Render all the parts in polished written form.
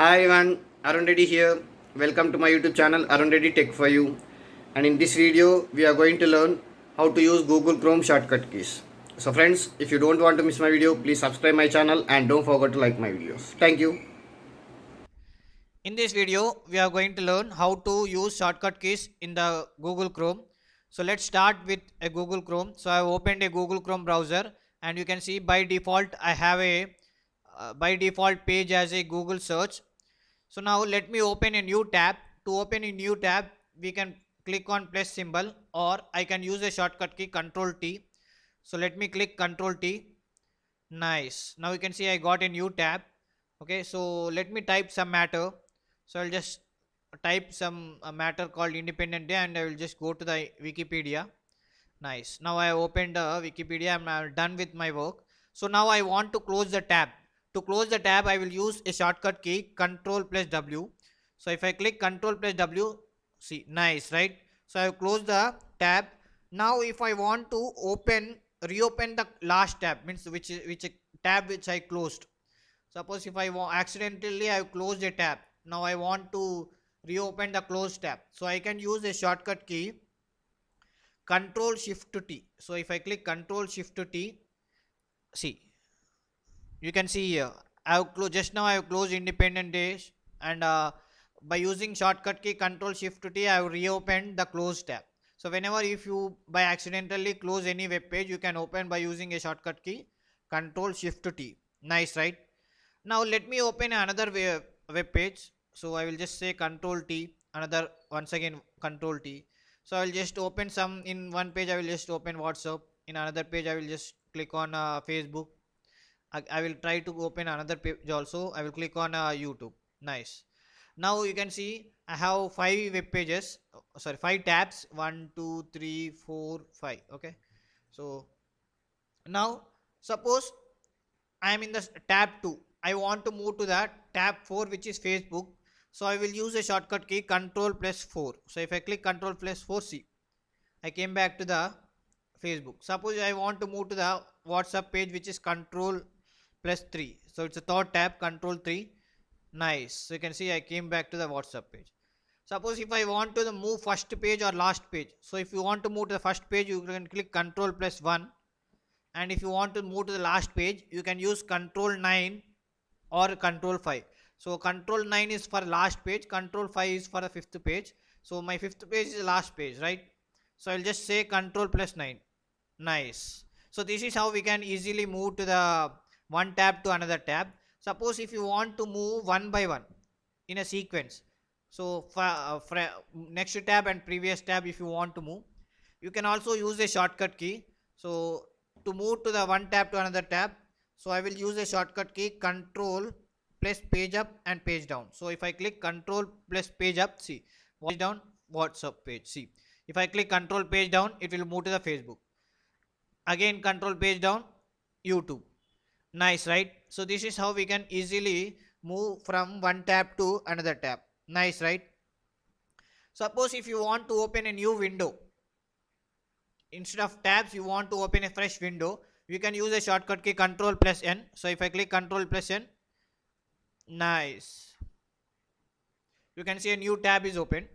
Hi everyone, Arun Reddy here. Welcome to my YouTube channel Arun Reddy Tech for You. And in this video, we are going to learn how to use Google Chrome shortcut keys. So friends, if you don't want to miss my video, please subscribe my channel and don't forget to like my videos. Thank you. In this video, we are going to learn how to use shortcut keys in the Google Chrome. So let's start with a Google Chrome. So I have opened a Google Chrome browser, and you can see by default I have a by default page as a Google search. So now let me open a new tab. To open a new tab, we can click on plus symbol, or I can use a shortcut key Control T. So let me click Control T. Nice. Now you can see I got a new tab. Okay, so let me type some matter. So I'll just type some matter called Independent Day, and I will just go to the Wikipedia. Nice. Now I have opened Wikipedia. I'm done with my work. So now I want to close the tab. To close the tab, I will use a shortcut key Control plus W. So if I click Control plus W, see, nice, right? So I have closed the tab. Now if I want to reopen the last tab, means which tab which I closed. Suppose if I accidentally I have closed a tab. Now I want to reopen the closed tab. So I can use a shortcut key Control Shift T. So if I click Control Shift T, see, you can see here I have closed just now. I have closed Independent Days, and by using shortcut key Control Shift T, I have reopened the closed tab. So whenever if you by accidentally close any web page, you can open by using a shortcut key Control Shift T. Nice, right? Now let me open another web page. So I will just say Control T, another once again Control T. So I will just open some in one page. I will just open WhatsApp. In another page, I will just click on Facebook. I will try to open another page also. I will click on YouTube. Nice. Now you can see I have five web pages. Sorry, five tabs. One, two, three, four, five. Okay. So now suppose I am in the tab 2. I want to move to that tab 4, which is Facebook. So I will use a shortcut key Control plus 4. So if I click Control plus 4, see, I came back to the Facebook. Suppose I want to move to the WhatsApp page, which is Control plus 3. So it's a third tab, Control 3. Nice. So you can see I came back to the WhatsApp page. Suppose if I want to move first page or last page. So if you want to move to the first page, you can click Control plus 1. And if you want to move to the last page, you can use Control 9 or Control 5. So Control 9 is for last page, Control 5 is for the fifth page. So my fifth page is the last page, right? So I'll just say Control plus 9. Nice. So this is how we can easily move to the one tab to another tab. Suppose if you want to move one by one in a sequence, so next tab and previous tab, if you want to move, you can also use a shortcut key. So to move to the one tab to another tab, so I will use a shortcut key Control plus page up and page down. So if I click Control plus page up, see, page down, WhatsApp page, see, if I click Control page down, it will move to the Facebook. Again Control page down, YouTube. Nice, right? So this is how we can easily move from one tab to another tab. Nice, right? Suppose if you want to open a new window, instead of tabs you want to open a fresh window, you can use a shortcut key Control plus N. So if I click Control plus N, nice, you can see a new tab is open.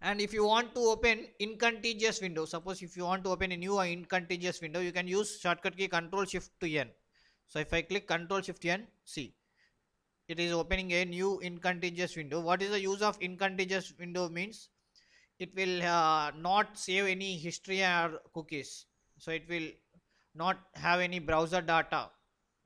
And if you want to open incontiguous window, suppose if you want to open a new incontiguous window, you can use shortcut key Control Shift to N. So if I click Control Shift N, see, it is opening a new incontiguous window. What is the use of incontiguous window means? It will not save any history or cookies. So it will not have any browser data.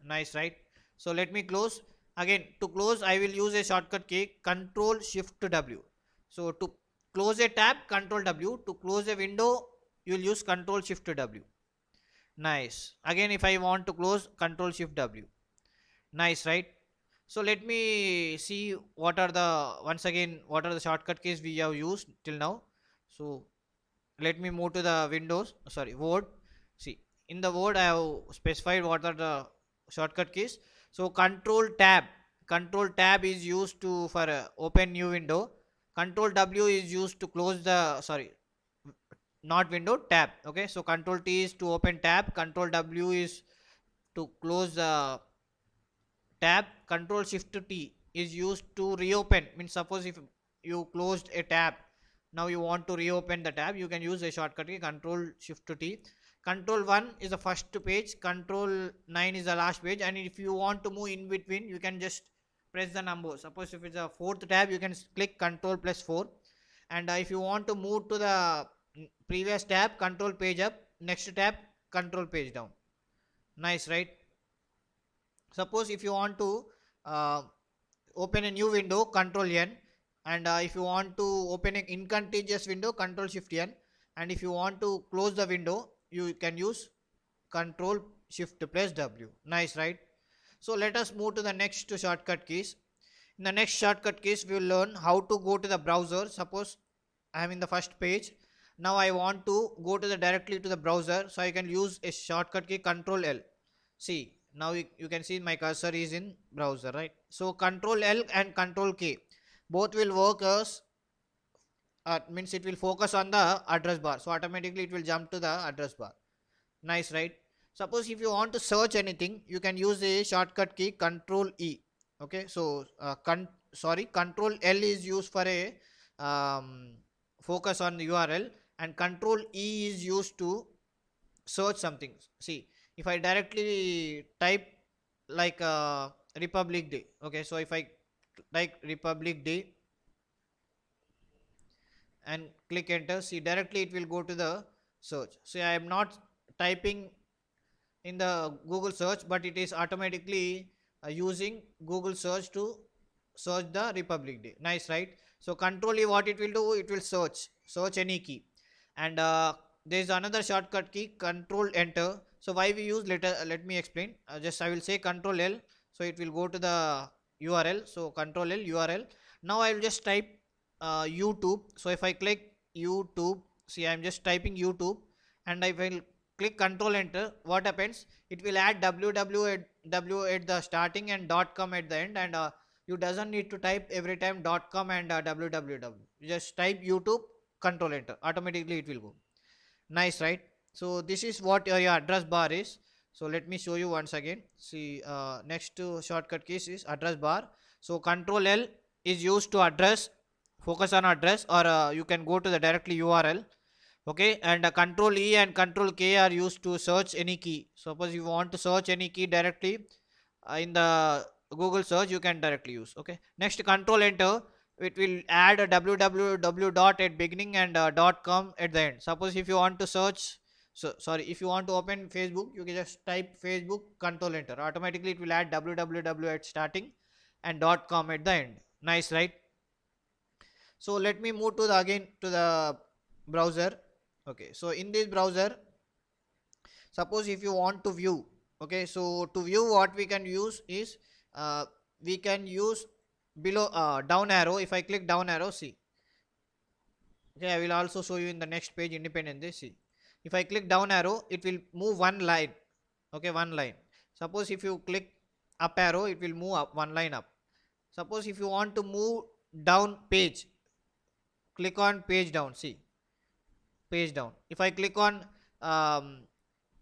Nice, right? So let me close. Again, to close, I will use a shortcut key Control Shift W. So to close a tab, Control W. To close a window, you will use Control Shift W. Nice. Again, if I want to close, Control Shift W. Nice, right? So let me see what are the once again what are the shortcut keys we have used till now. So let me move to the Windows, sorry, Word. See, in the Word I have specified what are the shortcut keys. So Control tab is used to for open new window. Control W is used to close the, sorry, not window, tab. Okay, so Control T is to open tab, Control W is to close the tab, Control Shift T is used to reopen. Means suppose if you closed a tab, now you want to reopen the tab, you can use a shortcut key Control Shift to T. Control 1 is the first page, Control 9 is the last page, and if you want to move in between, you can just press the number. Suppose if it's a fourth tab, you can click Control plus 4, and if you want to move to the previous tab, Control page up, next tab, Control page down. Nice, right? Suppose if you want to uh, open a new window, Control N, and if you want to open an incontiguous window, Control Shift N, and if you want to close the window, you can use Control Shift plus W. Nice, right? So let us move to the next shortcut keys. In the next shortcut keys, we will learn how to go to the browser. Suppose I am in the first page. Now I want to go to the directly to the browser, so I can use a shortcut key Control L. See, now you can see my cursor is in browser, right? So Control L and Control K both will work as means it will focus on the address bar, so automatically it will jump to the address bar. Nice, right? Suppose if you want to search anything, you can use a shortcut key Control E. Okay, so Control L is used for a focus on the URL, and Control E is used to search something. See, if I directly type like Republic Day, okay, so if I type Republic Day and click enter, see, directly it will go to the search. So I am not typing in the Google search, but it is automatically using Google search to search the Republic Day. Nice, right? So Control E, what it will do, it will search any key, and there is another shortcut key Control Enter. So why we use, let me explain. Just I will say Control L, so it will go to the URL. So Control L URL. Now I will just type YouTube. So if I click YouTube, see, I am just typing YouTube, and I will click Control Enter. What happens? It will add www at the starting and .com at the end, and you doesn't need to type every time .com and www. You just type YouTube, Control Enter. Automatically it will go. Nice, right? So this is what your address bar is. So let me show you once again. See, next to shortcut keys is address bar. So Control L is used to address, focus on address, or you can go to the directly URL. Okay, and Control E and Control K are used to search any key. Suppose you want to search any key directly in the Google search, you can directly use. Okay, next Control Enter, it will add a www dot at beginning and .com at the end. Suppose if you want to search, if you want to open Facebook, you can just type Facebook, Control Enter. Automatically it will add www at starting and .com at the end. Nice, right? So let me move to the again to the browser. Okay, so in this browser, suppose if you want to view, okay, so to view, what we can use is we can use below down arrow. If I click down arrow, see, okay, I will also show you in the next page independently. See, if I click down arrow, it will move one line. Okay, one line. Suppose if you click up arrow, it will move up one line up. Suppose if you want to move down page, click on page down. See, page down. If I click on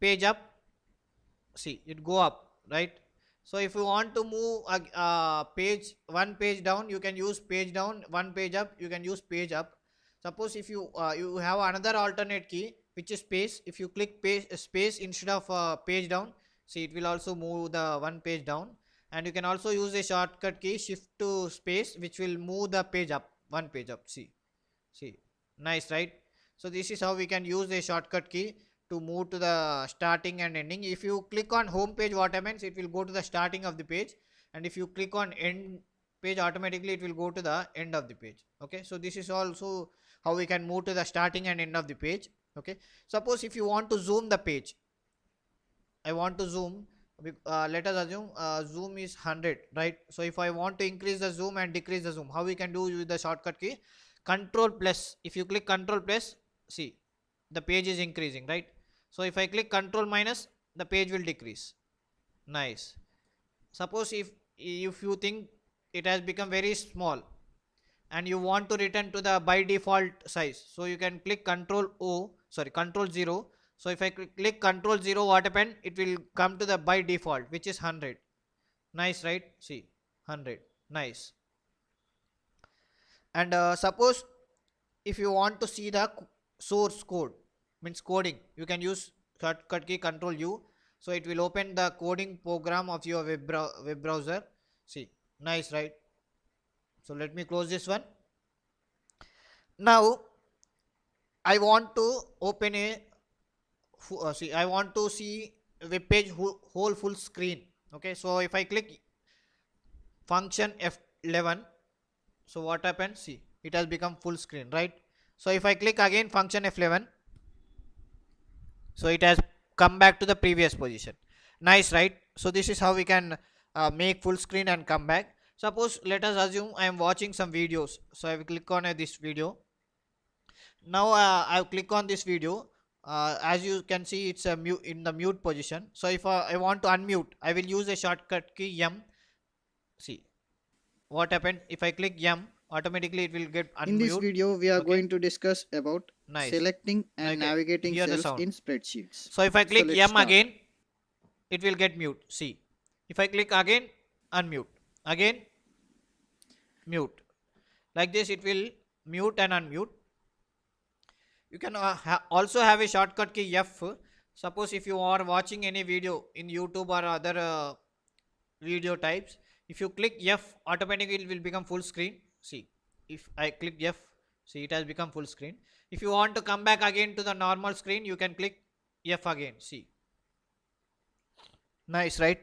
page up, see, it go up, right? So if you want to move page one page down, you can use page down. One page up, you can use page up. Suppose if you you have another alternate key, which is space. If you click space instead of page down, see, it will also move the one page down. And you can also use a shortcut key Shift to space, which will move the page up, one page up. See, nice, right? So this is how we can use a shortcut key to move to the starting and ending. If you click on home page, what happens? It will go to the starting of the page, and if you click on end page, automatically it will go to the end of the page. Okay, so this is also how we can move to the starting and end of the page. Okay, suppose if you want to zoom the page, I want to zoom, let us assume zoom is 100, right? So if I want to increase the zoom and decrease the zoom, how we can do with the shortcut key Control plus. If you click Control plus, see, the page is increasing, right? So if I click Control minus, the page will decrease. Nice. Suppose if you think it has become very small and you want to return to the by default size, so you can click Control 0. So if I click Control 0, what happened? It will come to the by default, which is 100. Nice, right? See, 100. Nice. And suppose if you want to see the source code, means coding, you can use shortcut key control U. So it will open the coding program of your web browser. See, nice, right? So let me close this one. Now I want to open a I want to see web page whole full screen. Okay, so if I click function F11, so what happens? See, it has become full screen, right? So if I click again function F11, so it has come back to the previous position. Nice, right? So this is how we can make full screen and come back. Suppose let us assume I am watching some videos, so I will click on this video. Now I click on this video. As you can see, it's a mute in the mute position. So if I want to unmute, I will use a shortcut key M. See what happened? If I click M, automatically it will get In this unmute. video, we are Okay. going to discuss about Nice. selecting Now you and can navigating hear the cells sound. in spreadsheets. So if I click let's M start. again, it will get mute. See, if I click again, unmute, again mute. Like this, it will mute and unmute. You can also have a shortcut key F. Suppose if you are watching any video in YouTube or other video types, if you click F, automatically it will become full screen. See, if I click F, see, it has become full screen. If you want to come back again to the normal screen, you can click F again. See, nice, right?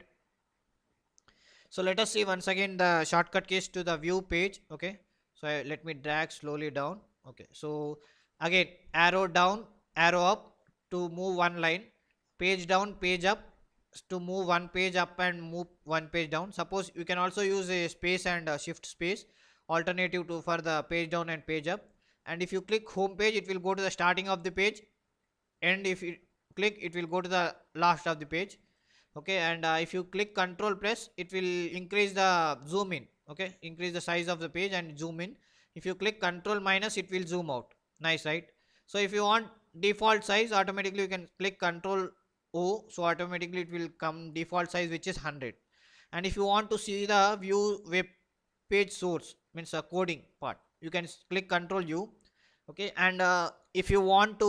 So let us see once again the shortcut keys to the view page. Okay, so let me drag slowly down. Okay, so again arrow down, arrow up to move one line, page down, page up to move one page up and move one page down. Suppose you can also use a space and shift space alternative to for the page down and page up. And if you click home page, it will go to the starting of the page, and if you click, it will go to the last of the page. Okay, and if you click control press, it will increase the zoom in. Okay, increase the size of the page and zoom in. If you click control minus, it will zoom out. Nice, right? So if you want default size, automatically you can click control O, so automatically it will come default size, which is 100. And if you want to see the view web page source, means a coding part, you can click control U. Okay, and if you want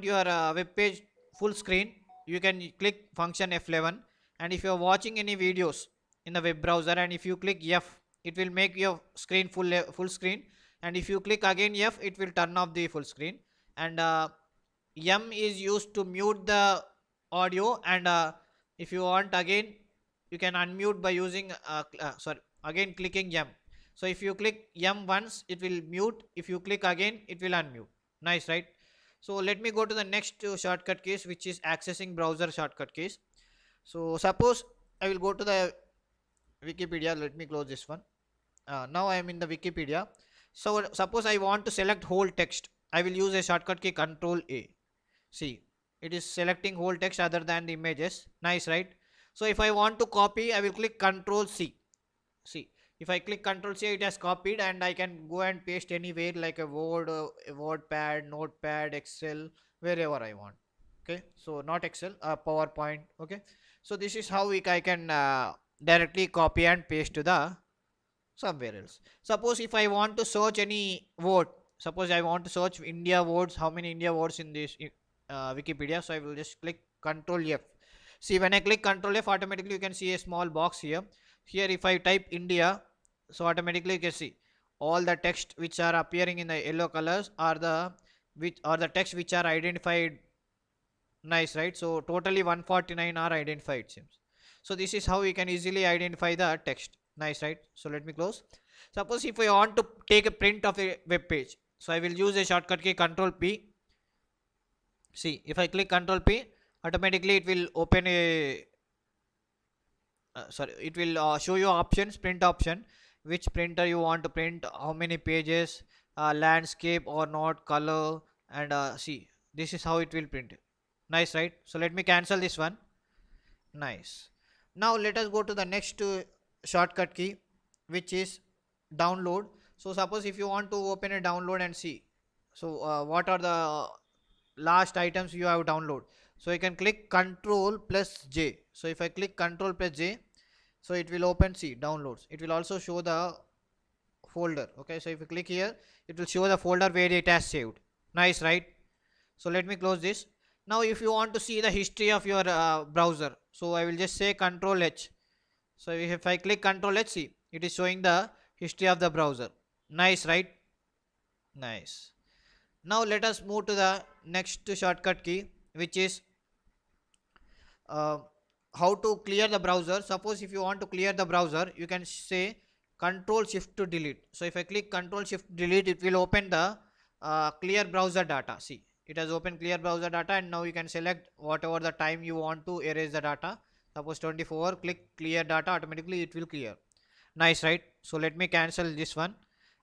your web page full screen, you can click function F11. And if you are watching any videos in the web browser, and if you click F, it will make your screen full screen. And if you click again F, it will turn off the full screen. And M is used to mute the audio. And if you want again, you can unmute by using again clicking M. So if you click M once, it will mute. If you click again, it will unmute. Nice, right? So let me go to the next shortcut keys, which is accessing browser shortcut keys. So suppose I will go to the Wikipedia. Let me close this one. Now I am in the Wikipedia. So suppose I want to select whole text, I will use a shortcut key control A. See, it is selecting whole text other than the images. Nice, right? So if I want to copy, I will click control C. See, if I click control C, it has copied, and I can go and paste anywhere, like a Word, a WordPad, Notepad, Excel, wherever I want. Okay, so not Excel, PowerPoint. Okay, so this is how I can directly copy and paste to the somewhere else. Suppose if I want to search any word, suppose I want to search India words, how many India words in this Wikipedia, so I will just click control F. See, when I click control F, automatically you can see a small box here. Here if I type India, so automatically you can see all the text which are appearing in the yellow colors are the text which are identified. Nice, right? So totally 149 are identified, seems. So this is how we can easily identify the text. Nice, right? So let me close. Suppose if I want to take a print of a web page, so I will use a shortcut key control P. See, if I click control P, automatically it will open a it will show you options, print option, which printer you want to print, how many pages, landscape or not, color, and see, this is how it will print it. Nice, right? So let me cancel this one. Nice. Now let us go to the next shortcut key, which is download. So suppose if you want to open a download and see, so what are the last items you have download, so you can click control plus J. So if I click control plus J, So it will open, see, downloads. It will also show the folder. Okay, so if you click here, it will show the folder where it has saved. Nice, right? So let me close this. Now if you want to see the history of your browser, so I will just say Control H. So if I click Control H, see, it is showing the history of the browser. Nice, right? Nice. Now let us move to the next shortcut key, which is uh, how to clear the browser. Suppose if you want to clear the browser, you can say Control Shift to delete. So if I click Control Shift delete, it will open the clear browser data. See, it has opened clear browser data, and now you can select whatever the time you want to erase the data. Suppose 24, click clear data, automatically it will clear. Nice, right? So let me cancel this one.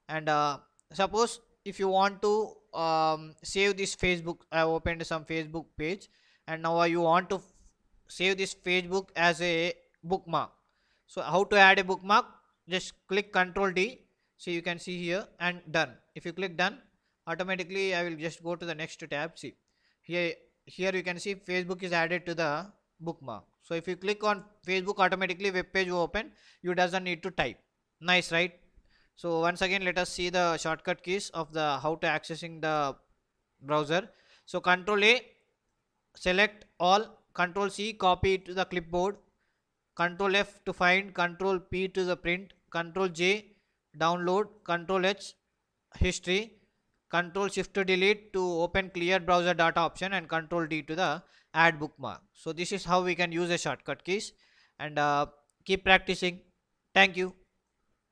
And suppose if you want to save this Facebook, I have opened some Facebook page, and now you want to save this Facebook as a bookmark. So how to add a bookmark? Just click Control D. So you can see here, and done. If you click done, automatically I will just go to the next tab. See here you can see Facebook is added to the bookmark. So if you click on Facebook, automatically web page will open. You doesn't need to type. Nice, right? So once again, let us see the shortcut keys of the how to accessing the browser. So Control A, select all. Control C, copy it to the clipboard. Control F to find. Control P to the print. Control J, download. Control H, history. Control Shift to delete to open clear browser data option, and Control D to the add bookmark. So this is how we can use a shortcut keys, and keep practicing. Thank you.